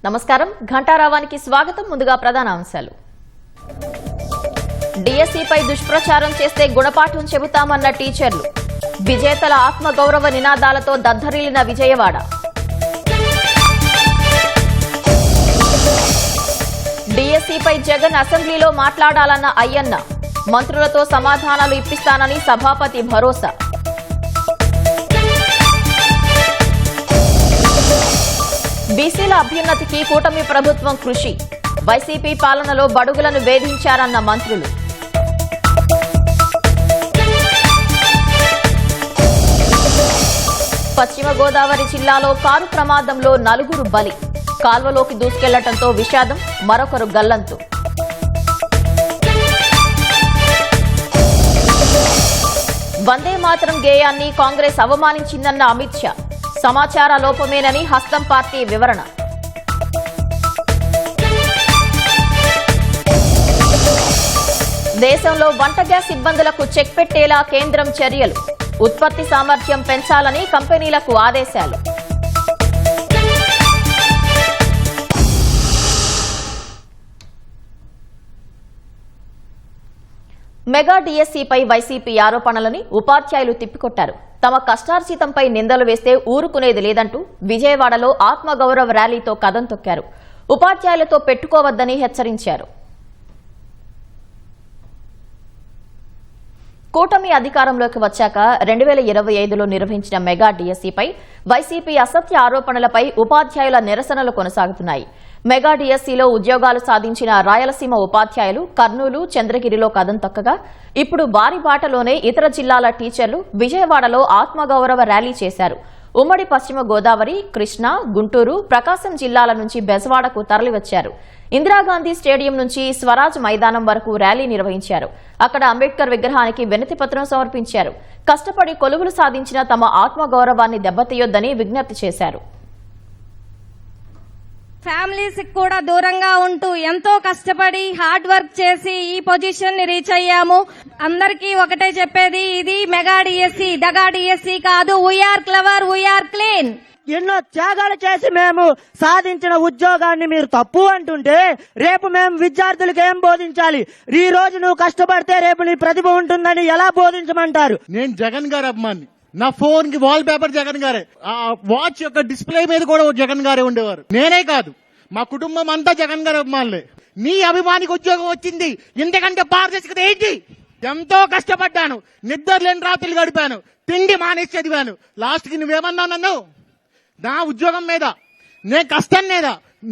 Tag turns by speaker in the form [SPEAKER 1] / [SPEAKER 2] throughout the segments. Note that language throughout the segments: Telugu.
[SPEAKER 1] నమస్కారం, ఘంటారావానికి స్వాగతం. ముందుగా ప్రధాన అంశాలు. డిఎస్సిపై దుష్ప్రచారం చేస్తే గుణపాఠం చెబుతామన్న టీచర్లు. విజేతల ఆత్మగౌరవ నినాదాలతో దద్దరిల్లిన విజయవాడ. డిఎస్సిపై జగన్ అసెంబ్లీలో మాట్లాడాలన్న అయ్యన్న. మంత్రులతో సమాధానాలు ఇప్పిస్తానని సభాపతి భరోసా. బీసీల అభ్యున్నతికి కూటమి ప్రభుత్వం కృషి. వైసీపీ పాలనలో బడుగులను వేధించారన్న మంత్రులు. పశ్చిమ గోదావరి జిల్లాలో కారు ప్రమాదంలో 4 బలి. కాల్వలోకి దూసుకెళ్లడంతో విషాదం, మరొకరు గల్లంతు. వందే మాతరం గేయాన్ని కాంగ్రెస్ అవమానించిందన్న అమిత్ షా. సమాచార లోపమేనని హస్తం పార్టీ వివరణ. దేశంలో వంట గ్యాస్ ఇబ్బందులకు చెక్ పెట్టేలా కేంద్రం చర్యలు. ఉత్పత్తి సామర్థ్యం పెంచాలని కంపెనీలకు ఆదేశాలు. మెగా డిఎస్సిపై వైసీపీ ఆరోపణలని ఉపాధ్యాయులు తిప్పికొట్టారు. తమ కష్టార్జితంపై నిందలు వేస్తే ఊరుకునేది లేదంటూ విజయవాడలో ఆత్మగౌరవ ర్యాలీతో కదం తొక్కారు. ఉపాధ్యాయులతో పెట్టుకోవద్దని హెచ్చరించారు. కూటమి అధికారంలోకి వచ్చాక 2025లో నిర్వహించిన మెగా డిఎస్సిపై వైసీపీ అసత్య ఆరోపణలపై ఉపాధ్యాయుల నిరసనలు కొనసాగుతున్నాయి. మెగా డిఎస్సిలో ఉద్యోగాలు సాధించిన రాయలసీమ ఉపాధ్యాయులు కర్నూలు, చంద్రగిరిలో కదం తొక్కగా ఇప్పుడు వారి బాటలోనే ఇతర జిల్లాల టీచర్లు విజయవాడలో ఆత్మగౌరవ ర్యాలీ చేశారు. ఉమ్మడి పశ్చిమ గోదావరి, కృష్ణా, గుంటూరు, ప్రకాశం జిల్లాల నుంచి బెజవాడకు తరలివచ్చారు. ఇందిరాగాంధీ స్టేడియం నుంచి స్వరాజ్ మైదానం వరకు ర్యాలీ నిర్వహించారు. అక్కడ అంబేద్కర్ విగ్రహానికి వినతి పత్రం సమర్పించారు. కష్టపడి కొలువులు సాధించిన తమ ఆత్మగౌరవాన్ని దెబ్బతీయొద్దని విజ్ఞప్తి చేశారు.
[SPEAKER 2] ఫ్యామిలీస్ కూడా దూరంగా ఉంటూ ఎంతో కష్టపడి హార్డ్ వర్క్ చేసి ఈ పొజిషన్ ని రీచ్ అయ్యాము. అందరికీ ఒకటే చెప్పేది, ఇది మెగా డిఎస్సి, డగా డిఎస్సి కాదు. We are clever, we are clean.
[SPEAKER 3] ఎన్నో త్యాగాలు చేసి మేము సాధించిన ఉద్యోగాన్ని మీరు తప్పు అంటుంటే రేపు మేము విద్యార్థులకు ఏం బోధించాలి? ఈ రోజు నువ్వు కష్టపడితే రేపు నీ ప్రతిభ ఉంటుందని ఎలా బోధించమంటారు?
[SPEAKER 4] నేను జగన్ గారి అభిమాని. నా ఫోన్ కి వాల్ పేపర్ జగన్ గారే, ఆ వాచ్ యొక్క డిస్ప్లే మీద కూడా జగన్ గారే ఉండేవారు. నేనే కాదు, మా కుటుంబం అంతా జగన్ గారి అభిమానులే. నీ అభిమానికి ఉద్యోగం వచ్చింది, ఇంతకంటే పారదర్శకత ఏంటి? ఎంతో కష్టపడ్డాను, నిద్ర లేని రాత్రులు గడిపాను, తిండి మానేసి చదివాను. లాస్ట్ కి నువ్వేమన్నావు నన్ను? నా ఉద్యోగం మీద, నేను కష్టం మీద,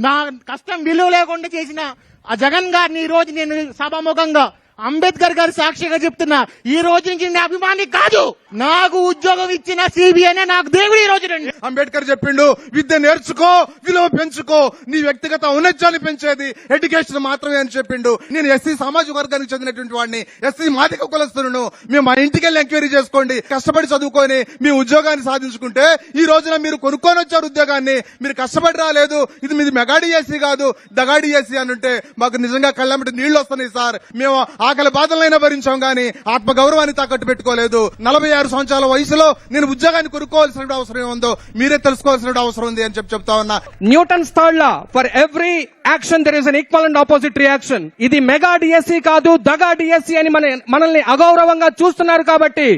[SPEAKER 4] నా కష్టం విలువ లేకుండా చేసిన ఆ జగన్ గారిని ఈ రోజు నేను సభాముఖంగా అంబేద్కర్ గారి సాక్షిగా చెప్తున్నా, ఈ రోజు నుంచి నేను అభిమాని కాదు. నాకు ఉద్యోగం ఇచ్చిన సిబిఐనే నాకు దేవుడు. ఈ రోజు రండి.
[SPEAKER 5] అంబేద్కర్ చెప్పిండు, విద్య నేర్చుకో, విలువ పెంచుకో, నీ వ్యక్తిగత ఔన్నత్యాన్ని పెంచేది ఎడ్యుకేషన్ మాత్రమే అని చెప్పిండు. నేను ఎస్సీ సామాజిక వర్గానికి చెందినటువంటి వాడిని, ఎస్సీ మాదిక కులస్తులను. మేము మా ఇంటికి వెళ్ళి ఎంక్వైరీ చేసుకోండి. కష్టపడి చదువుకొని మీ ఉద్యోగాన్ని సాధించుకుంటే ఈ రోజున మీరు కొనుక్కొని వచ్చారు ఉద్యోగాన్ని, మీరు కష్టపడి రాలేదు. ఇది మీది మెగా డిఎస్సి కాదు, దగా డిఎస్సి అని ఉంటే మాకు నిజంగా కళ్ళంబటి నీళ్లు వస్తున్నాయి సార్. మేము ఆకలి బాధలైనా భరించాం గానీ ఆత్మగౌరవాన్ని తాకట్టు పెట్టుకోలేదు. 46 సంవత్సరాల వయసులో నేను ఉద్యోగాన్ని కొనుక్కోవాల్సిన అవసరం ఉందో మీరే తెలుసుకోవాల్సిన అవసరం ఉంది అని చెప్తా ఉన్నా.
[SPEAKER 6] Newton's third law, for every action there is an equal and opposite reaction. ఇది మెగా డిఎస్సి కాదు, దగా డిఎస్సి అని మనల్ని అగౌరవంగా చూస్తున్నారు కాబట్టి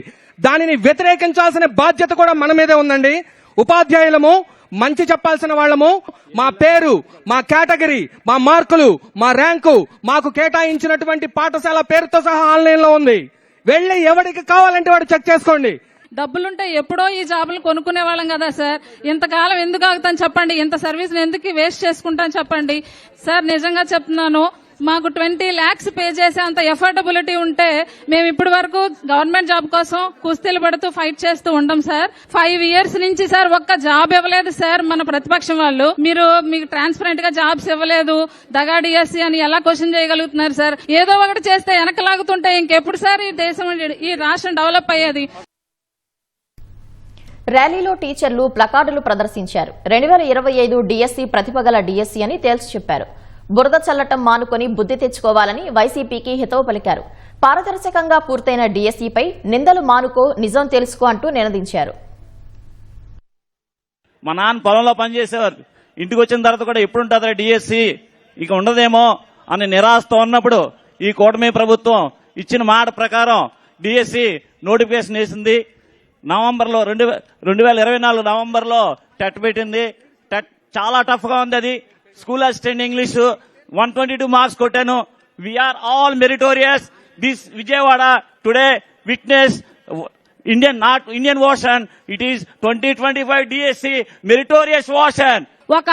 [SPEAKER 6] దానిని వ్యతిరేకించాల్సిన బాధ్యత కూడా మన మీదే ఉందండి. ఉపాధ్యాయులము మంచి చెప్పాల్సిన వాళ్ళము. మా పేరు, మా కేటగిరీ, మా మార్కులు, మా ర్యాంకు, మాకు కేటాయించినటువంటి పాఠశాల పేరుతో సహా ఆన్లైన్ లో ఉంది. వెళ్లి ఎవరికి కావాలంటే వాడు చెక్ చేసుకోండి.
[SPEAKER 7] డబ్బులుంటే ఎప్పుడో ఈ జాబులు కొనుక్కునే వాళ్ళం కదా సార్. ఇంతకాలం ఎందుకు ఆగుతాను చెప్పండి? ఇంత సర్వీస్ ఎందుకు వేస్ట్ చేసుకుంటాను చెప్పండి సార్. నిజంగా చెప్తున్నాను, మాకు 20 lakhs పే చేసే అంత ఎఫోర్డబిలిటీ ఉంటే మేము ఇప్పటి వరకు గవర్నమెంట్ జాబ్ కోసం కుస్తీలు పడుతూ ఫైట్ చేస్తూ ఉంటాం సార్. 5 years నుంచి సార్ ఒక్క జాబ్ ఇవ్వలేదు సార్ మన ప్రతిపక్షం వాళ్ళు. మీకు ట్రాన్స్పరెంట్ గా జాబ్స్ ఇవ్వలేదు, దగా డిఎస్సి అని ఎలా క్వశ్చన్ చేయగలుగుతున్నారు సార్? ఏదో ఒకటి చేస్తే వెనకలాగుతుంటే ఇంకెప్పుడు సార్ ఈ దేశం, ఈ రాష్ట్రం డెవలప్ అయ్యేది?
[SPEAKER 1] ర్యాలీలో టీచర్లు ప్లకార్డులు ప్రదర్శించారు. 2025 డిఎస్సీ ప్రతిభగల డిఎస్సీ అని తేల్చి చెప్పారు. బురద చల్లటం మానుకొని బుద్ధి తెచ్చుకోవాలని వైసీపీకి హితవు పలికారు. పారదర్శకంగా పూర్తయిన డిఎస్సీపై నిందలు మానుకో, నిజం తెలుసుకో అంటూ నినదించారు.
[SPEAKER 8] మా నాన్న పొలంలో పనిచేసేవారు. ఇంటికి వచ్చిన తర్వాత కూడా ఎప్పుడుంటుందా డిఎస్సీ, ఇక ఉండదేమో అని నిరాశతో ఉన్నప్పుడు ఈ కూటమి ప్రభుత్వం ఇచ్చిన మాట ప్రకారం డిఎస్సీ నోటిఫికేషన్ వేసింది. నవంబర్లో 2024 నవంబర్లో టెట్ పెట్టింది. టెట్ చాలా టఫ్ గా ఉంది. అది స్కూల్ అసిస్టెంట్ ఇంగ్లీష్ 122 మార్క్స్ కొట్టాను. We are all meritorious. This Vijayawada today witness Indian version. It is 2025 DSC meritorious version.
[SPEAKER 2] ఒక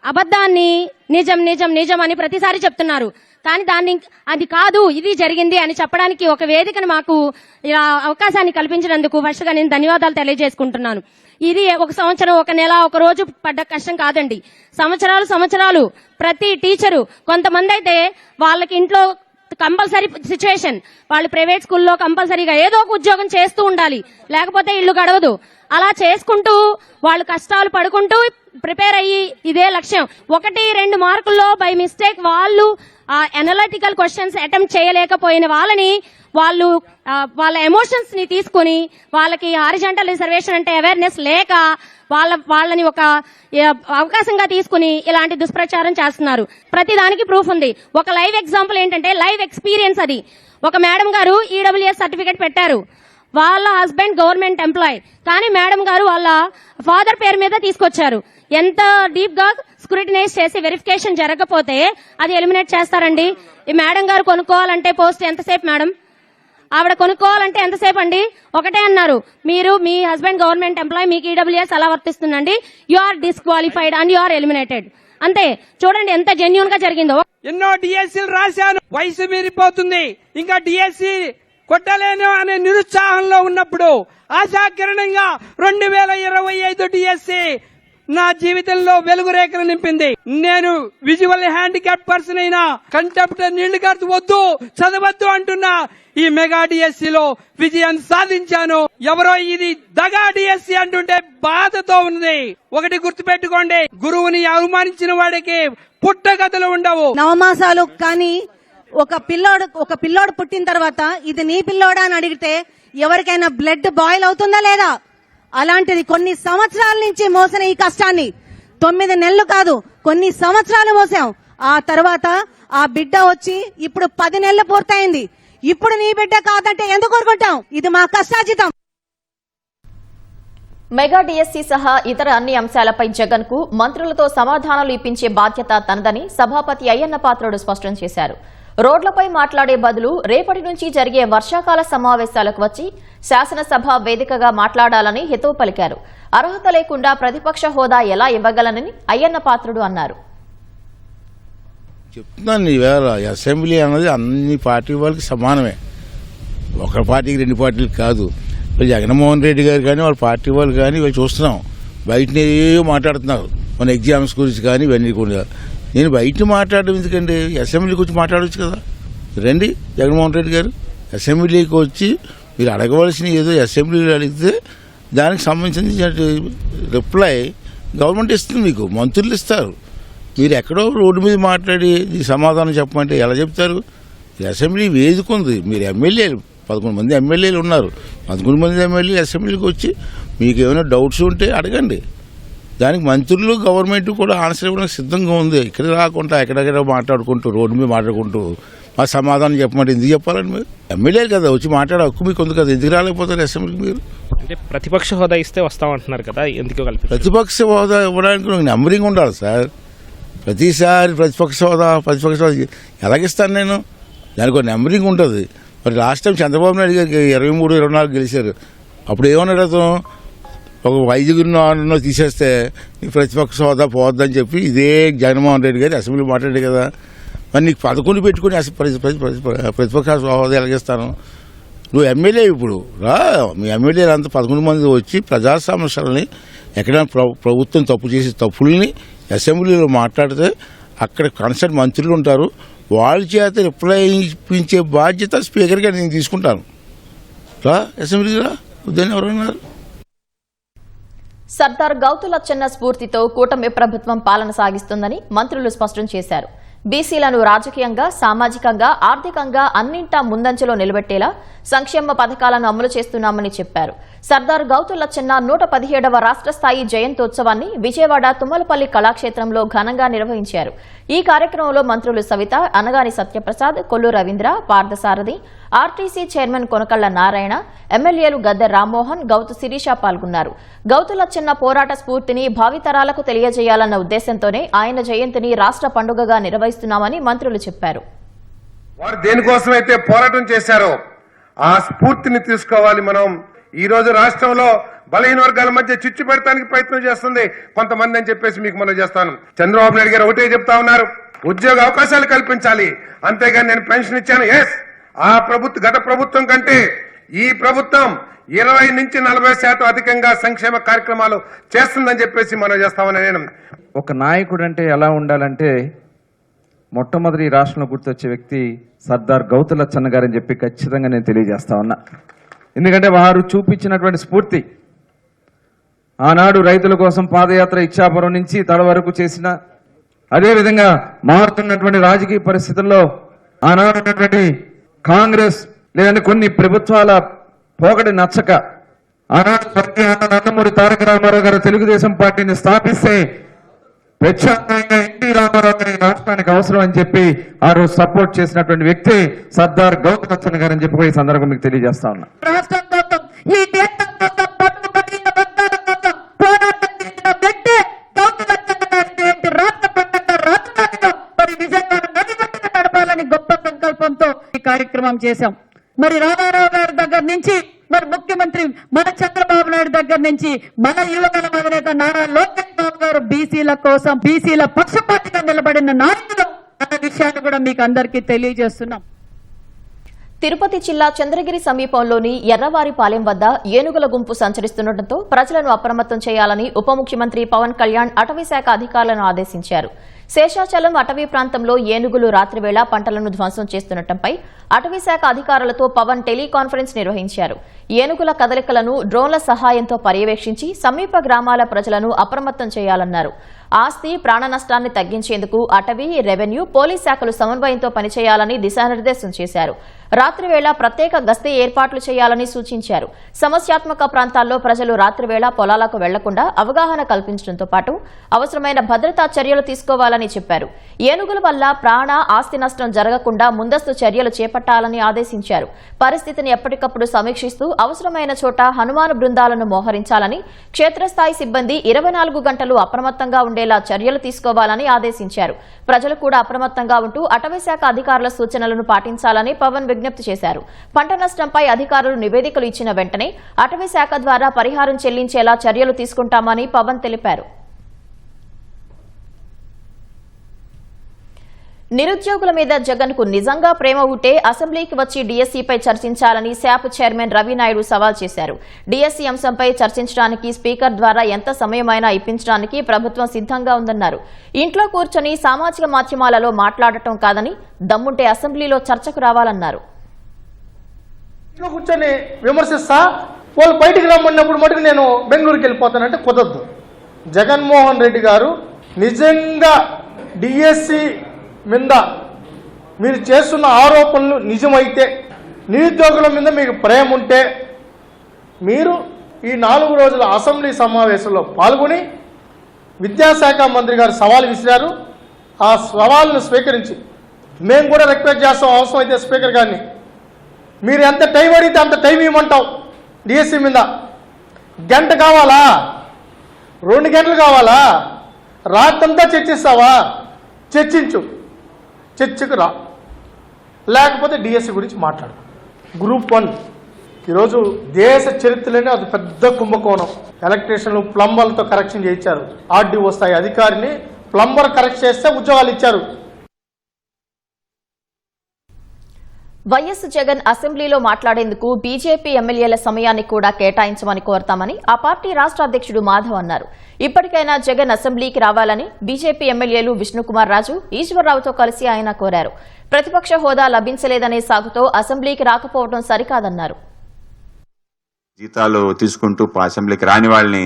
[SPEAKER 2] అబద్ధాన్ని నిజం నిజం నిజం అని ప్రతిసారి చెప్తున్నారు. కానీ దాన్ని అది కాదు, ఇది జరిగింది అని చెప్పడానికి ఒక వేదికను మాకు ఇలా అవకాశాన్ని కల్పించినందుకు ఫస్ట్ గా నేను ధన్యవాదాలు తెలియజేసుకుంటున్నాను. ఇది ఒక సంవత్సరం, ఒక నెల, ఒక రోజు పడ్డ కష్టం కాదండి. సంవత్సరాలు ప్రతి టీచరు, కొంతమంది అయితే వాళ్ళకి ఇంట్లో కంపల్సరీ సిచ్యువేషన్, వాళ్ళు ప్రైవేట్ స్కూల్లో కంపల్సరీగా ఏదో ఒక ఉద్యోగం చేస్తూ ఉండాలి, లేకపోతే ఇల్లు గడవదు. అలా చేసుకుంటూ వాళ్ళు కష్టాలు పడుకుంటూ ప్రిపేర్ అయ్యి ఇదే లక్ష్యం. 1-2 మార్కుల్లో బై మిస్టేక్ వాళ్ళు ఆ అనలిటికల్ క్వశ్చన్స్ అటెంప్ట్ చేయలేకపోయిన వాళ్ళని వాళ్ళు వాళ్ళ ఎమోషన్స్ ని తీసుకుని వాళ్ళకి హారిజాంటల్ రిజర్వేషన్ అంటే అవేర్నెస్ లేక వాళ్ళని ఒక అవకాశంగా తీసుకుని ఇలాంటి దుష్ప్రచారం చేస్తున్నారు. ప్రతి దానికి ప్రూఫ్ ఉంది. ఒక లైవ్ ఎగ్జాంపుల్ ఏంటంటే లైవ్ ఎక్స్పీరియన్స్. అది ఒక మేడం గారు ఈడబ్ల్యూఎస్ సర్టిఫికేట్ పెట్టారు. వాళ్ళ హస్బెండ్ గవర్నమెంట్ ఎంప్లాయ్, కానీ మేడం గారు వాళ్ళ ఫాదర్ పేరు మీద తీసుకొచ్చారు. ఎంత డీప్ గా స్క్రూటినైజ్ చేసి వెరిఫికేషన్ జరగకపోతే అది ఎలిమినేట్ చేస్తారండి. ఈ మేడం గారు కొనుక్కోవాలంటే పోస్ట్ ఎంతసేపు మేడం? ఆవిడ కొనుక్కోవాలంటే ఎంతసేపు అండి? ఒకటే అన్నారు, మీరు మీ హస్బెండ్ గవర్నమెంట్ ఎంప్లాయ్, మీకు ఈడబ్ల్యూఎస్ అలా వర్తిస్తుందండి, you are disqualified and you are eliminated. అంతే. చూడండి ఎంత జెన్యూన్ గా జరిగిందో.
[SPEAKER 6] ఎన్నో డిఎస్సీలు రాశాను, వయసు మీరిపోతుంది, ఇంకా డిఎస్సీ కొట్టలేను అనే నిరుత్సాహంలో ఉన్నప్పుడు ఆశాకిరణంగా 2025 డిఎస్సీ నా జీవితంలో వెలుగు రేఖలు నింపింది. నేను విజువల్ హ్యాండిక్యాప్ పర్సన్ అయినా కంటెంప్టర్ నీళ్లు కడుతూ వద్దు, చదవద్దు అంటున్నా ఈ మెగా డిఎస్సీలో విజయం సాధించాను. ఎవరో ఇది దగా డిఎస్సీ అంటుంటే బాధతో ఉంది. ఒకటి గుర్తుపెట్టుకోండి, గురువుని అవమానించిన వాడికి పుట్టగతులు ఉండవు.
[SPEAKER 9] నవమాసాలు కానీ ఒక పిల్లోడు పుట్టిన తర్వాత ఇది నీ పిల్లోడా అని అడిగితే ఎవరికైనా బ్లడ్ బాయిల్ అవుతుందా లేదా? అలాంటిది కొన్ని సంవత్సరాల నుంచి మోసిన ఈ కష్టాన్ని 9 నెలలు కాదు, కొన్ని సంవత్సరాలు మోసాం. ఆ తర్వాత ఆ బిడ్డ వచ్చి ఇప్పుడు 10 నెలలు పూర్తయింది. ఇప్పుడు నీ బిడ్డ కాదంటే ఎందుకు కోరుకుంటాం? ఇది మా కష్టార్జితం.
[SPEAKER 1] మెగా డిఎస్సీ సహా ఇతర అన్ని అంశాలపై జగన్ కు మంత్రులతో సమాధానాలు ఇప్పించే బాధ్యత తనదని సభాపతి అయ్యన్న పాత్రుడు స్పష్టం చేశారు. రోడ్లపై మాట్లాడే బదులు రేపటి నుంచి జరిగే వర్షాకాల సమావేశాలకు వచ్చి శాసనసభ వేదికగా మాట్లాడాలని హితవు పలికారు. అర్హత లేకుండా ప్రతిపక్ష హోదా ఎలా ఇవ్వగలనని అయ్యన్న పాత్రుడు అన్నారు.
[SPEAKER 10] చెప్తున్నాను, ఈవేళ అసెంబ్లీ అన్నది అన్ని పార్టీ వాళ్ళకి సమానమే, ఒక పార్టీకి 2 పార్టీలు కాదు. జగన్మోహన్ రెడ్డి గారు కానీ వాళ్ళ పార్టీ వాళ్ళు కానీ ఇవి చూస్తున్నాం, బయటనే మాట్లాడుతున్నారు మన ఎగ్జామ్స్ గురించి కానీ ఇవన్నీ కూడా. నేను బయట మాట్లాడడం ఎందుకండి, అసెంబ్లీకి వచ్చి మాట్లాడవచ్చు కదా. రండి జగన్మోహన్ రెడ్డి గారు, అసెంబ్లీకి వచ్చి మీరు అడగవలసిన ఏదో అసెంబ్లీలో అడిగితే దానికి సంబంధించిన రిప్లై గవర్నమెంట్ ఇస్తుంది, మీకు మంత్రులు ఇస్తారు. మీరు ఎక్కడో రోడ్డు మీద మాట్లాడి ఈ సమాధానం చెప్పమంటే ఎలా చెప్తారు? అసెంబ్లీ వేదిక ఉంది, మీరు ఎమ్మెల్యేలు 11 మంది ఎమ్మెల్యేలు ఉన్నారు. 11 మంది ఎమ్మెల్యేలు అసెంబ్లీకి వచ్చి మీకు ఏమైనా డౌట్స్ ఉంటే అడగండి. దానికి మంత్రులు గవర్నమెంట్ కూడా ఆన్సర్ ఇవ్వడానికి సిద్ధంగా ఉంది. ఇక్కడ రాకుండా ఎక్కడెక్కడ మాట్లాడుకుంటూ రోడ్డు మీద మాట్లాడుకుంటూ మా సమాధానం చెప్పమంటే ఎందుకు చెప్పాలండి? మీరు ఎమ్మెల్యేలు కదా, వచ్చి మాట్లాడే హక్కు మీకు ఉంది కదా, ఎందుకు రాలేకపోతారు అసెంబ్లీకి? మీరు
[SPEAKER 11] అంటే ప్రతిపక్ష హోదా ఇస్తే వస్తామంటున్నారు కదా, ఎందుకు కలిపి?
[SPEAKER 10] ప్రతిపక్ష హోదా ఇవ్వడానికి నెంబరింగ్ ఉండాలి సార్. ప్రతిసారి ప్రతిపక్ష హోదా ఎలాగిస్తాను నేను? దానికి ఒక నెంబరింగ్ ఉంటుంది. మరి లాస్ట్ టైం చంద్రబాబు నాయుడు గారికి 23, 24 గెలిచారు. అప్పుడు ఏమన్నాడు అతను? ఒక 5 తీసేస్తే నీకు ప్రతిపక్ష హోదా పోవద్దని చెప్పి ఇదే జగన్మోహన్ రెడ్డి గారు అసెంబ్లీ మాట్లాడాడు కదా. మరి నీకు 11 పెట్టుకుని ప్రతిపక్ష హోదా ఎలాగిస్తాను? నువ్వు ఎమ్మెల్యే ఇప్పుడు రా, మీ ఎమ్మెల్యేలు అంతా 11 మంది వచ్చి ప్రజా సమస్యలని ఎక్కడైనా ప్రభుత్వం తప్పు చేసే తప్పుల్ని అసెంబ్లీలో మాట్లాడితే అక్కడ కన్సర్న్ మంత్రులు ఉంటారు, వాళ్ళ చేత రిప్లై ఇప్పించే బాధ్యత స్పీకర్గా నేను తీసుకుంటాను. రా అసెంబ్లీకి రా, వద్దని ఎవరన్నారు?
[SPEAKER 1] సర్దార్ గౌతులచ్చన్న స్ఫూర్తితో కూటమి ప్రభుత్వం పాలన సాగిస్తుందని మంత్రులు స్పష్టం చేశారు. బీసీలను రాజకీయంగా, సామాజికంగా, ఆర్థికంగా అన్నింటా ముందంజలో నిలబెట్టేలా సంక్షేమ పథకాలను అమలు చేస్తున్నామని చెప్పారు. సర్దార్ గౌతులచ్చన్న 117వ రాష్ట్ర స్థాయి జయంతోత్సవాన్ని విజయవాడ తుమ్మలపల్లి కళాక్షేత్రంలో ఘనంగా నిర్వహించారు. ఈ కార్యక్రమంలో మంత్రులు సవిత, అనగాని సత్యప్రసాద్, కొల్లు రవీంద్ర, పార్థసారథి, ఆర్టీసీ చైర్మన్ కొనకళ్ల నారాయణ, ఎమ్మెల్యేలు గద్దె రామ్మోహన్, గౌతు శిరీష పాల్గొన్నారు. గౌతులచ్చన్న పోరాట స్ఫూర్తిని భావితరాలకు తెలియజేయాలన్న ఉద్దేశంతోనే ఆయన జయంతిని రాష్ట్ర పండుగగా నిర్వహిస్తున్నామని మంత్రులు చెప్పారు.
[SPEAKER 12] వారు దేనికోసమైతే పోరాటం చేశారో ఆ స్ఫూర్తిని తీసుకోవాలి. మనం ఈ రోజు రాష్ట్రంలో బలహీన వర్గాల మధ్య చిచ్చు పెడతానికి ప్రయత్నం చేస్తుంది కొంతమంది అని చెప్పేసి మీకు మనం చేస్తాను. చంద్రబాబు నాయుడు గారు ఒకటే చెప్తా ఉన్నారు, ఉద్యోగ అవకాశాలు కల్పించాలి, అంతేగాని నేను పెన్షన్ ఇచ్చాను. ఎస్, ఆ గత ప్రభుత్వం కంటే ఈ ప్రభుత్వం 20 నుంచి 40% అధికంగా సంక్షేమ కార్యక్రమాలు చేస్తుందని చెప్పేసి మనం చేస్తామని నేను.
[SPEAKER 13] ఒక నాయకుడు అంటే ఎలా ఉండాలంటే మొట్టమొదటి ఈ రాష్ట్రంలో గుర్తొచ్చే వ్యక్తి సర్దార్ గౌతులచ్చన్న గారని చెప్పి ఖచ్చితంగా నేను తెలియజేస్తా ఉన్నా. ఎందుకంటే వారు చూపించినటువంటి స్ఫూర్తి, ఆనాడు రైతుల కోసం పాదయాత్ర ఇచ్చాపురం నుంచి తడ వరకు చేసిన, అదేవిధంగా మారుతున్నటువంటి రాజకీయ పరిస్థితుల్లో ఆనాడు ఉన్నటువంటి కాంగ్రెస్ లేదంటే కొన్ని ప్రభుత్వాల పోకడి నచ్చక ఆనాడు నందమూరి తారక రామారావు గారు తెలుగుదేశం పార్టీని స్థాపిస్తే ప్రత్యేకంగా ఎన్టీ రామారావు గారి రాష్ట్రానికి అవసరం అని చెప్పి ఆ రోజు సపోర్ట్ చేసినటువంటి వ్యక్తి సర్దార్ గౌతులచ్చన్న గారు అని చెప్పి ఈ సందర్భంగా మీకు తెలియజేస్తా ఉన్నా.
[SPEAKER 9] రాష్ట్రం కోసం, ఈ దేశం కోసం, పట్టుబడిన వర్గాల కోసం పోరాటం చేసిన వ్యక్తి గౌతులచ్చన్న గారి రాష్ట్ర పండుగ రాజధానిలో మరి విజయవాడ నడిబొట్టున నడపాలని గొప్ప సంకల్పంతో ఈ కార్యక్రమం చేశాం. మరి రామారావు గారి దగ్గర నుంచి మరి ముఖ్యమంత్రి మన చంద్రబాబు నాయుడు దగ్గర నుంచి మన యువకుల అధినేత నారా లోకేష్ బాబు గారు బీసీల కోసం, బీసీల పక్షపాతిగా నిలబడిన నాయకులు అన్న విషయాన్ని కూడా మీకు అందరికీ తెలియజేస్తున్నాం.
[SPEAKER 1] తిరుపతి జిల్లా చంద్రగిరి సమీపంలోని ఎర్రవారిపాలెం వద్ద ఏనుగుల గుంపు సంచరిస్తుండటంతో ప్రజలను అప్రమత్తం చేయాలని ఉప ముఖ్యమంత్రి పవన్ కళ్యాణ్ అటవీశాఖ అధికారులను ఆదేశించారు. శేషాచలం అటవీ ప్రాంతంలో ఏనుగులు రాత్రివేళ పంటలను ధ్వంసం చేస్తుండటంపై అటవీశాఖ అధికారులతో పవన్ టెలికాన్ఫరెన్స్ నిర్వహించారు. ఏనుగుల కదలికలను డ్రోన్ల సహాయంతో పర్యవేక్షించి సమీప గ్రామాల ప్రజలను అప్రమత్తం చేయాలన్నారు. ఆస్తి, ప్రాణ నష్టాన్ని తగ్గించేందుకు అటవీ, రెవెన్యూ, పోలీస్ శాఖలు సమన్వయంతో పనిచేయాలని దిశానిర్దేశం చేశారు. రాత్రివేళ ప్రత్యేక గస్తీ ఏర్పాట్లు చేయాలని సూచించారు. సమస్యాత్మక ప్రాంతాల్లో ప్రజలు రాత్రివేళ పొలాలకు వెళ్లకుండా అవగాహన కల్పించడంతో పాటు అవసరమైన భద్రతా చర్యలు తీసుకోవాలని చెప్పారు. ఏనుగుల వల్ల ప్రాణ, ఆస్తి నష్టం జరగకుండా ముందస్తు చర్యలు చేపట్టాలని ఆదేశించారు. పరిస్థితిని ఎప్పటికప్పుడు సమీక్షిస్తూ అవసరమైన చోట హనుమాను బృందాలను మోహరించాలని, క్షేత్రస్థాయి సిబ్బంది 24 గంటలు అప్రమత్తంగా ఉండేలా చర్యలు తీసుకోవాలని ఆదేశించారు. ప్రజలు కూడా అప్రమత్తంగా ఉంటూ అటవీశాఖ అధికారుల సూచనలను పాటించాలని పవన్ విజ్ఞప్తి చేశారు. పంట నష్టంపై అధికారులు నివేదికలు ఇచ్చిన వెంటనే అటవీశాఖ ద్వారా పరిహారం చెల్లించేలా చర్యలు తీసుకుంటామని పవన్ తెలిపారు. నిరుద్యోగుల మీద జగన్ కు నిజంగా ప్రేమ ఉంటే అసెంబ్లీకి వచ్చి డీఎస్సీపై చర్చించాలని శాప్ చైర్మన్ రవినాయుడు సవాల్ చేశారు. డీఎస్సీ అంశంపై చర్చించడానికి స్పీకర్ ద్వారా ఎంత సమయమైనా ఇప్పించడానికి ప్రభుత్వం సిద్ధంగా ఉందన్నారు. ఇంట్లో కూర్చొని సామాజిక మాధ్యమాలలో మాట్లాడటం కాదని, దమ్ముంటే అసెంబ్లీలో చర్చకు రావాలన్నారు.
[SPEAKER 14] కూర్చొని విమర్శిస్తా వాళ్ళు బయటికి రమ్మన్నప్పుడు మటుకు నేను బెంగళూరుకి వెళ్ళిపోతానంటే కుదరదు. జగన్మోహన్ రెడ్డి గారు నిజంగా డిఎస్సి మీద మీరు చేస్తున్న ఆరోపణలు నిజమైతే, నిరుద్యోగుల మీద మీకు ప్రేమ ఉంటే మీరు ఈ 4 రోజుల అసెంబ్లీ సమావేశంలో పాల్గొని విద్యాశాఖ మంత్రి గారు సవాల్ విసిరారు. ఆ సవాల్ను స్వీకరించి మేము కూడా రిక్వెస్ట్ చేస్తాం, అవసరమైతే స్పీకర్ గారిని మీరు ఎంత టైం అడిగితే అంత టైం ఇవ్వమంటావు. డిఎస్సీ మీద గంట కావాలా, 2 గంటలు కావాలా, రాత్రంతా చర్చిస్తావా? చర్చించు, చర్చకు రా, లేకపోతే డిఎస్సీ గురించి మాట్లాడు. గ్రూప్ 1 ఈరోజు దేశ చరిత్రలోనే అది పెద్ద కుంభకోణం. ఎలక్ట్రీషియన్లు, ప్లంబర్లతో కరెక్షన్ చేయించారు. ఆర్డీఓ స్థాయి అధికారిని ప్లంబర్ కరెక్ట్ చేస్తే ఉద్యోగాలు ఇచ్చారు.
[SPEAKER 1] వైఎస్ జగన్ అసెంబ్లీలో మాట్లాడేందుకు బీజేపీ ఎమ్మెల్యేల సమయాన్ని కూడా కేటాయించమని కోరతామని ఆ పార్టీ రాష్ట్ర అధ్యక్షుడు మాధవ్ అన్నారు. ఇప్పటికైనా జగన్ అసెంబ్లీకి రావాలని బీజేపీ ఎమ్మెల్యేలు విష్ణుకుమార్ రాజు, ఈశ్వరరావుతో కలిసి ఆయన కోరారు. ప్రతిపక్ష హోదా లభించలేదనే సాగుతో అసెంబ్లీకి రాకపోవడం సరికాదన్నారు.
[SPEAKER 15] జీతాలు తీసుకుంటూ అసెంబ్లీకి రాని వాళ్ళని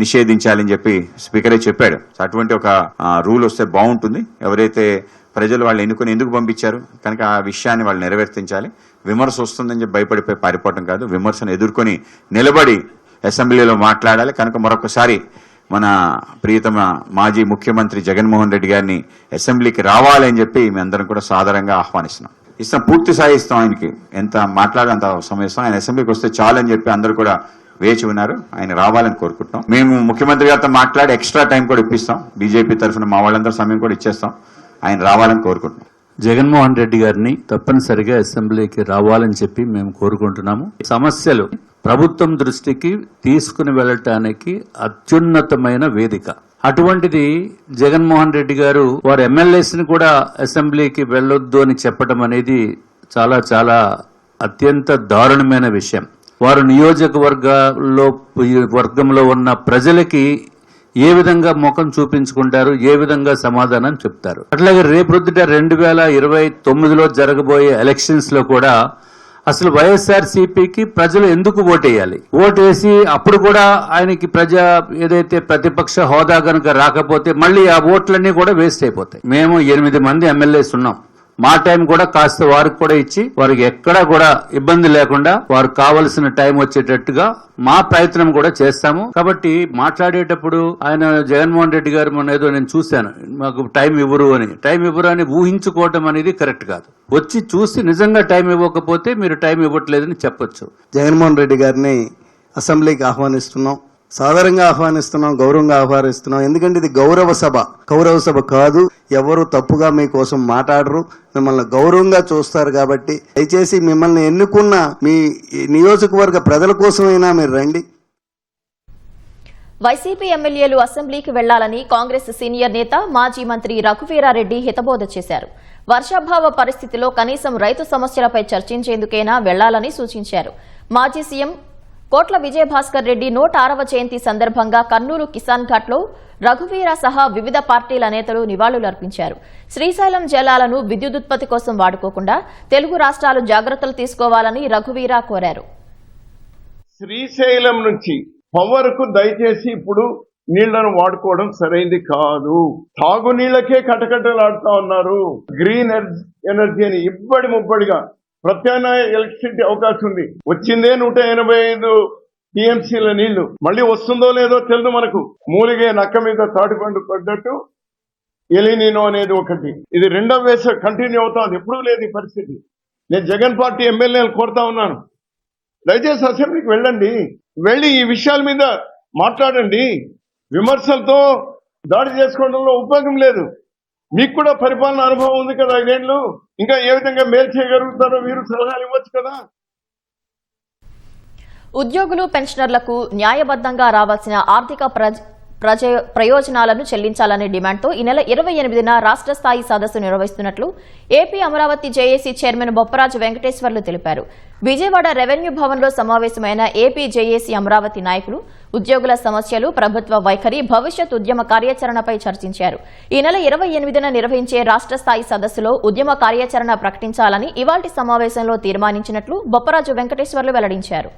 [SPEAKER 15] నిషేధించాలని చెప్పి స్పీకరే చెప్పాడు. అటువంటి ఒక రూల్ వస్తే బాగుంటుంది. ఎవరైతే ప్రజలు వాళ్ళు ఎన్నుకుని ఎందుకు పంపించారు కనుక ఆ విషయాన్ని వాళ్ళు నెరవేర్తించాలి. విమర్శ వస్తుందని చెప్పి భయపడిపోయి పారిపోవటం కాదు, విమర్శను ఎదుర్కొని నిలబడి అసెంబ్లీలో మాట్లాడాలి. కనుక మరొకసారి మన ప్రియతమ మాజీ ముఖ్యమంత్రి జగన్మోహన్ రెడ్డి గారిని అసెంబ్లీకి రావాలని చెప్పి మేమందరం కూడా సాదరంగా ఆహ్వానిస్తున్నాం. పూర్తి స్థాయి ఇస్తాం. ఆయనకి ఎంత మాట్లాడంత సమయం ఇస్తాం. ఆయన అసెంబ్లీకి వస్తే చాలని చెప్పి అందరూ కూడా వేచి ఉన్నారు. ఆయన రావాలని కోరుకుంటున్నాం. మేము ముఖ్యమంత్రి గారితో మాట్లాడి ఎక్స్ట్రా టైం కూడా ఇప్పిస్తాం. బీజేపీ తరఫున మా వాళ్ళందరూ సమయం కూడా ఇచ్చేస్తాం. ఆయన రావాలని కోరుకుంటున్నాం.
[SPEAKER 16] జగన్మోహన్ రెడ్డి గారిని తప్పనిసరిగా అసెంబ్లీకి రావాలని చెప్పి మేము కోరుకుంటున్నాము. సమస్యలు ప్రభుత్వం దృష్టికి తీసుకుని వెళ్ళటానికి అత్యున్నతమైన వేదిక. అటువంటిది జగన్మోహన్ రెడ్డి గారు వారు ఎమ్మెల్యేస్ ని కూడా అసెంబ్లీకి వెళ్ళొద్దు అని చెప్పడం అనేది చాలా చాలా అత్యంత దారుణమైన విషయం. వారు వర్గంలో ఉన్న ప్రజలకి ఏ విధంగా ముఖం చూపించుకుంటారు, ఏ విధంగా సమాధానం చెప్తారు. అట్లాగే రేపొద్దుట 2029లో జరగబోయే ఎలక్షన్స్ లో కూడా అసలు వైఎస్ఆర్సీపీకి ప్రజలు ఎందుకు ఓటేయాలి? ఓటేసి అప్పుడు కూడా ఆయనకి ఏదైతే ప్రతిపక్ష హోదా కనుక రాకపోతే మళ్ళీ ఆ ఓట్లన్నీ కూడా వేస్ట్ అయిపోతాయి. మేము 8 మంది ఎమ్మెల్యేస్ ఉన్నాం. మా టైం కూడా కాస్త వారికి కూడా ఇచ్చి వారికి ఎక్కడా కూడా ఇబ్బంది లేకుండా వారు కావలసిన టైం వచ్చేటట్టుగా మా ప్రయత్నం కూడా చేస్తాము. కాబట్టి మాట్లాడేటప్పుడు ఆయన జగన్మోహన్ రెడ్డి గారు మొన్న నేను చూశాను, మాకు టైం ఇవ్వరు అని ఊహించుకోవటం అనేది కరెక్ట్ కాదు. వచ్చి చూసి నిజంగా టైం ఇవ్వకపోతే మీరు టైం ఇవ్వట్లేదని చెప్పొచ్చు.
[SPEAKER 17] జగన్మోహన్ రెడ్డి గారిని అసెంబ్లీకి ఆహ్వానిస్తున్నాం, సాధారణంగా ఆహ్వానిస్తున్నాం, గౌరవంగా ఆహ్వానిస్తున్నాం. ఎందుకంటే ఇది గౌరవ సభ కాదు. ఎవరు తప్పుగా మీకోసం మాట్లాడరు, మిమ్మల్ని గౌరవంగా చూస్తారు. కాబట్టి దయచేసి మిమ్మల్ని ఎన్నుకున్న మీ నియోజకవర్గ ప్రజల కోసమైనా మీరు రండి.
[SPEAKER 1] వైసీపీ ఎమ్మెల్యేలు అసెంబ్లీకి వెళ్లాలని కాంగ్రెస్ సీనియర్ నేత మాజీ మంత్రి రఘువీరారెడ్డి హితబోధ చేశారు. వర్షాభావ పరిస్థితిలో కనీసం రైతు సమస్యలపై చర్చించేందుకైనా వెళ్లాలని సూచించారు. మాజీ సీఎం కోట్ల విజయభాస్కర్ రెడ్డి 106వ జయంతి సందర్భంగా కర్నూలు కిసాన్ ఘాట్లో రఘువీర సహా వివిధ పార్టీల నేతలు నివాళులర్పించారు. శ్రీశైలం జలాలను విద్యుదుత్పత్తి కోసం వాడుకోకుండా తెలుగు రాష్ట్రాలు జాగ్రత్తలు తీసుకోవాలని రఘువీర కోరారు.
[SPEAKER 12] శ్రీశైలం నుంచి పవర్ కు దయచేసి ఇప్పుడు నీళ్లను వాడుకోవడం సరైంది కాదు. తాగునీళ్లకే కటకటలాడుతా ఉన్నారు. గ్రీన్ ఎనర్జీ అని ఇబ్బడి ముబ్బడిగా ప్రత్యామ్నాయ ఎలక్ట్రిసిటీ అవకాశం ఉంది. వచ్చిందే 185 టీఎంసీల నీళ్లు. మళ్ళీ వస్తుందో లేదో తెలియదు మనకు. మూలిగే నక్క మీద తాటిపండు పడ్డట్టు ఎలినినో అనేది ఒకటి. ఇది 2వ వేసవి కంటిన్యూ అవుతుంది. ఎప్పుడూ లేదు ఈ పరిస్థితి. నేను జగన్ పార్టీ ఎమ్మెల్యేలు కోరుతా ఉన్నాను, దయచేసి అసెంబ్లీకి వెళ్ళండి, వెళ్ళి ఈ విషయాల మీద మాట్లాడండి. విమర్శలతో దాడి చేసుకోవడంలో ఉపయోగం లేదు. మీకు కూడా పరిపాలన అనుభవం ఉంది కదా 5 ఏళ్లు. ఇంకా ఏ విధంగా మేలు చేయగలుగుతారో మీరు సలహాలు ఇవ్వచ్చు కదా.
[SPEAKER 1] ఉద్యోగులు పెన్షనర్లకు న్యాయబద్దంగా రావాల్సిన ఆర్థిక ప్రయోజనాలను చెల్లించాలనే డిమాండ్తో ఈ నెల 28న రాష్ట్ర స్థాయి సదస్సు నిర్వహిస్తున్నట్లు AP Amaravati JAC chairman Bopparaju Venkateswarlu తెలిపారు. విజయవాడ రెవెన్యూ భవన్లో సమావేశమైన ఏపీ జేఏసీ అమరావతి నాయకులు ఉద్యోగుల సమస్యలు, ప్రభుత్వ వైఖరి, భవిష్యత్ ఉద్యమ కార్యాచరణపై చర్చించారు. ఈ నెల 28న నిర్వహించే రాష్ట్ర స్థాయి సదస్సులో ఉద్యమ కార్యాచరణ ప్రకటించాలని ఇవాల్టి సమావేశంలో తీర్మానించినట్లు బొప్పరాజు వెంకటేశ్వర్లు వెల్లడించారు.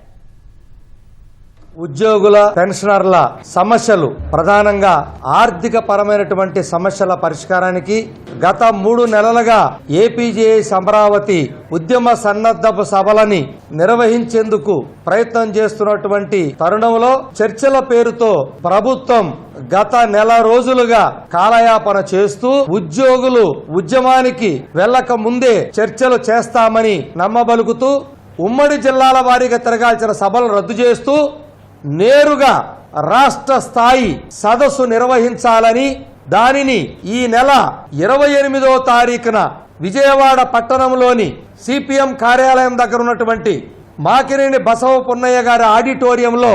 [SPEAKER 14] ఉద్యోగుల పెన్షనర్ల సమస్యలు ప్రధానంగా ఆర్థిక పరమైనటువంటి సమస్యల పరిష్కారానికి గత 3 నెలలుగా ఏపీజేఎస్ అమరావతి ఉద్యమ సన్నద్ధపు సభలని నిర్వహించేందుకు ప్రయత్నం చేస్తున్నటువంటి తరుణంలో చర్చల పేరుతో ప్రభుత్వం గత నెల రోజులుగా కాలయాపన చేస్తూ ఉద్యోగులు ఉద్యమానికి వెళ్లక ముందే చర్చలు చేస్తామని నమ్మబలుకుతూ ఉమ్మడి జిల్లాల వారీగా తిరగాల్సిన సభలు రద్దు చేస్తూ నేరుగా రాష్ట్ర స్థాయి సదస్సు నిర్వహించాలని, దానిని ఈ నెల 28వ తారీఖున విజయవాడ పట్టణంలోని సిపిఎం కార్యాలయం దగ్గర ఉన్నటువంటి మాకినేని బసవ పున్నయ్య గారి ఆడిటోరియంలో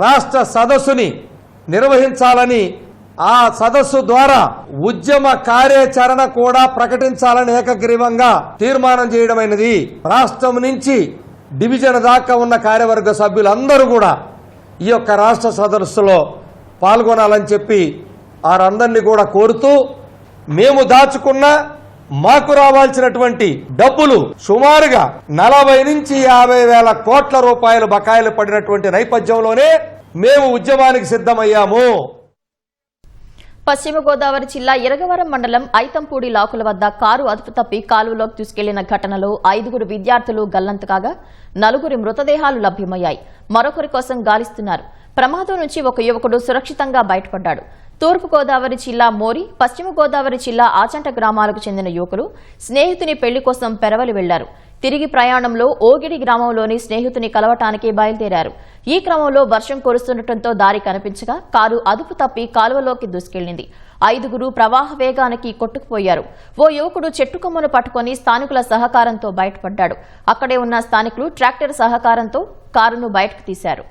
[SPEAKER 14] రాష్ట్ర సదస్సుని నిర్వహించాలని, ఆ సదస్సు ద్వారా ఉద్యమ కార్యాచరణ కూడా ప్రకటించాలని ఏకగ్రీవంగా తీర్మానం చేయడమైనది. రాష్ట్రం నుంచి డివిజన్ దాకా ఉన్న కార్యవర్గ సభ్యులందరూ కూడా ఈ యొక్క రాష్ట్ర సదస్సులో పాల్గొనాలని చెప్పి వారందరినీ కూడా కోరుతూ, మేము దాచుకున్న మాకు రావాల్సినటువంటి డబ్బులు సుమారుగా 40 నుంచి 50 వేల కోట్ల రూపాయలు బకాయిలు పడినటువంటి నేపథ్యంలోనే మేము ఉద్యమానికి సిద్ధమయ్యాము.
[SPEAKER 1] పశ్చిమ గోదావరి జిల్లా ఇరగవరం మండలం ఐతంపూడి లాకుల వద్ద కారు అదుపు తప్పి కాలువలోకి దూసుకెళ్లిన ఘటనలో 5 విద్యార్థులు గల్లంతు కాగా 4 మృతదేహాలు లభ్యమయ్యాయి. మరొకరి కోసం గాలిస్తున్నారు. ప్రమాదం నుంచి ఒక యువకుడు సురక్షితంగా బయటపడ్డాడు. తూర్పు గోదావరి జిల్లా మోరి, పశ్చిమ గోదావరి జిల్లా ఆచంట గ్రామాలకు చెందిన యువకులు స్నేహితుని పెళ్లి కోసం పెరవలి వెళ్లారు. తిరిగి ప్రయాణంలో ఓగిడి గ్రామంలోని స్నేహితుని కలవటానికి బయలుదేరారు. ఈ క్రమంలో వర్షం కురుస్తుండటంతో దారి కనిపించగా కారు అదుపు తప్పి కాలువలోకి దూసుకెళ్లింది. 5 ప్రవాహ వేగానికి కొట్టుకుపోయారు. ఓ యువకుడు చెట్టు కొమ్మను పట్టుకుని స్థానికుల సహకారంతో బయటపడ్డాడు. అక్కడే ఉన్న స్థానికులు ట్రాక్టర్ సహకారంతో కారును బయటకు తీశారు.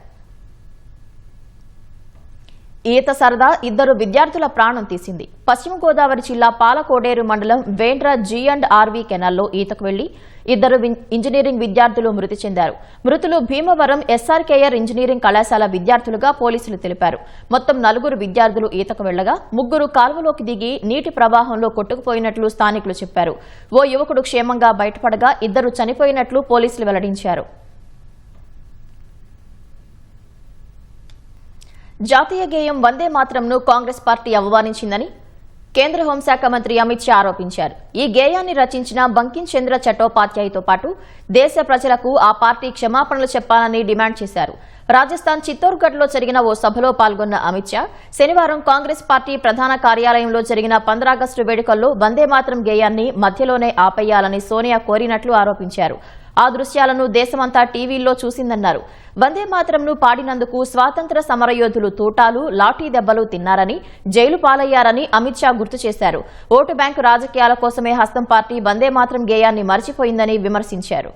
[SPEAKER 1] ఈత సరదా 2 విద్యార్థుల ప్రాణం తీసింది. పశ్చిమ గోదావరి జిల్లా పాలకోడేరు మండలం వేండ్ర G&RV కెనాల్లో ఈతకు వెళ్లి 2 ఇంజనీరింగ్ విద్యార్థులు మృతి చెందారు. మృతులు భీమవరం SRKR ఇంజనీరింగ్ కళాశాల విద్యార్థులుగా పోలీసులు తెలిపారు. మొత్తం 4 విద్యార్థులు ఈతకు వెళ్లగా 3 కాల్వలోకి దిగి నీటి ప్రవాహంలో కొట్టుకుపోయినట్లు స్థానికులు చెప్పారు. ఓ యువకుడు క్షేమంగా బయటపడగా 2 చనిపోయినట్లు పోలీసులు వెల్లడించారు. జాతీయ గేయం వందే మాతరంను కాంగ్రెస్ పార్టీ అవమానించిందని కేంద్ర హోంశాఖ మంత్రి అమిత్ షా ఆరోపించారు. ఈ గేయాన్ని రచించిన బంకిం చంద్ర చట్టోపాధ్యాయతో పాటు దేశ ప్రజలకు ఆ పార్టీ క్షమాపణలు చెప్పాలని డిమాండ్ చేశారు. రాజస్థాన్ చిత్తోర్గఢ్లో జరిగిన ఓ సభలో పాల్గొన్న అమిత్ షా శనివారం కాంగ్రెస్ పార్టీ ప్రధాన కార్యాలయంలో జరిగిన 15 ఆగస్టు వేడుకల్లో వందే మాతరం గేయాన్ని మధ్యలోనే ఆపేయాలని సోనియా కోరినట్లు ఆరోపించారు. ఆ దృశ్యాలను దేశమంతా టీవీల్లో చూసిందన్నారు. వందే మాతరంను పాడినందుకు స్వాతంత్ర సమరయోధులు తూటాలు, లాఠీ దెబ్బలు తిన్నారని, జైలు పాలయ్యారని అమిత్ షా గుర్తు చేశారు. ఓటు బ్యాంకు రాజకీయాల కోసమే హస్తం పార్టీ వందే మాతరం గేయాన్ని మర్చిపోయిందని విమర్శించారు.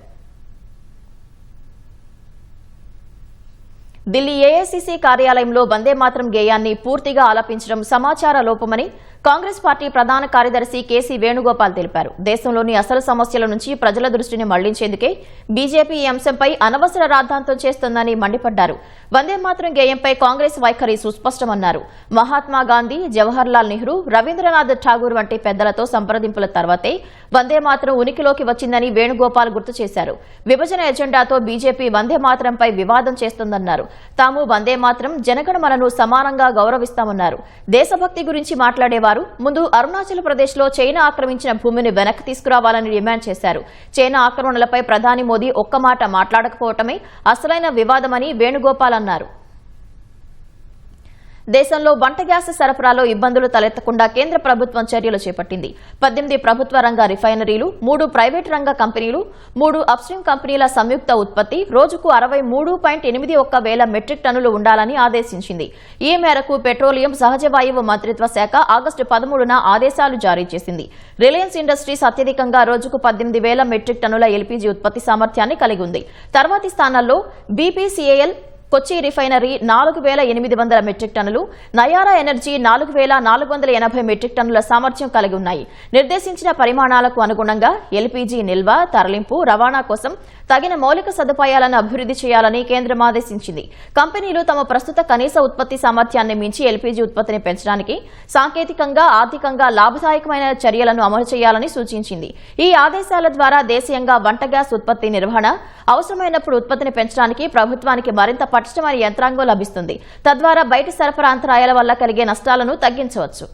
[SPEAKER 1] ఢిల్లీ ఏఐసీసీ కార్యాలయంలో వందే మాతరం గేయాన్ని పూర్తిగా ఆలపించడం సమాచార లోపమని కాంగ్రెస్ పార్టీ ప్రధాన కార్యదర్శి కేసీ వేణుగోపాల్ తెలిపారు. దేశంలోని అసలు సమస్యల నుంచి ప్రజల దృష్టిని మళ్లించేందుకే బీజేపీ ఈ అంశంపై అనవసర రాద్ధాంతం చేస్తోందని మండిపడ్డారు. వందే మాతరం గేయంపై కాంగ్రెస్ వైఖరి సుస్పష్టమన్నారు. మహాత్మా గాంధీ, జవహర్ లాల్ నెహ్రూ, రవీంద్రనాథ్ ఠాగూర్ వంటి పెద్దలతో సంప్రదింపుల తర్వాతే వందే మాతరం ఉనికిలోకి వచ్చిందని వేణుగోపాల్ గుర్తు చేశారు. విభజన ఎజెండాతో బీజేపీ వందే మాతరంపై వివాదం చేస్తోందన్నారు. తాము వందే మాతరం, జనగణమనను సమానంగా గౌరవిస్తామన్నారు. దేశభక్తి గురించి మాట్లాడేవారు ముందు అరుణాచల్ ప్రదేశ్ లో చైనా ఆక్రమించిన భూమిని వెనక్కి తీసుకురావాలని డిమాండ్ చేశారు. చైనా ఆక్రమణలపై ప్రధాని మోదీ ఒక్క మాట మాట్లాడకపోవటమే అసలైన వివాదమని వేణుగోపాల్ అన్నారు. దేశంలో వంట గ్యాస్ సరఫరాలో ఇబ్బందులు తలెత్తకుండా కేంద్ర ప్రభుత్వం చర్యలు చేపట్టింది. 18 ప్రభుత్వ రంగ రిఫైనరీలు, 3 ప్రైవేటు రంగ కంపెనీలు, 3 అప్స్ట్రీమ్ కంపెనీల సంయుక్త ఉత్పత్తి రోజుకు 63.81 వేల మెట్రిక్ టన్నులు ఉండాలని ఆదేశించింది. ఈ మేరకు పెట్రోలియం, సహజ వాయువు మంత్రిత్వ శాఖ ఆగస్టు 13న ఆదేశాలు జారీ చేసింది. రిలయన్స్ ఇండస్ట్రీస్ అత్యధికంగా రోజుకు 18 వేల మెట్రిక్ టన్నుల ఎల్పీజీ ఉత్పత్తి సామర్థ్యాన్ని కలిగి ఉంది. తర్వాతి స్థానాల్లో బీపీసీఎల్ కొచ్చి రిఫైనరీ 4,800 మెట్రిక్ టన్నులు, నయారా ఎనర్జీ 4,480 మెట్రిక్ టన్నుల సామర్థ్యం కలిగి ఉన్నాయి. నిర్దేశించిన పరిమాణాలకు అనుగుణంగా ఎల్పీజీ నిల్వ, తరలింపు, రవాణా కోసం తగిన మౌలిక సదుపాయాలను అభివృద్ది చేయాలని కేంద్రం ఆదేశించింది. కంపెనీలు తమ ప్రస్తుత కనీస ఉత్పత్తి సామర్థ్యాన్ని మించి ఎల్పీజీ ఉత్పత్తిని పెంచడానికి సాంకేతికంగా, ఆర్థికంగా లాభదాయకమైన చర్యలను అమలు చేయాలని సూచించింది. ఈ ఆదేశాల ద్వారా దేశీయంగా వంట గ్యాస్ ఉత్పత్తి నిర్వహణ, అవసరమైనప్పుడు ఉత్పత్తిని పెంచడానికి ప్రభుత్వానికి మరింత పటిష్టమైన యంత్రాంగం లభిస్తుంది. తద్వారా బయటి సరఫరా అంతరాయాల వల్ల కలిగే నష్టాలను తగ్గించవచ్చు.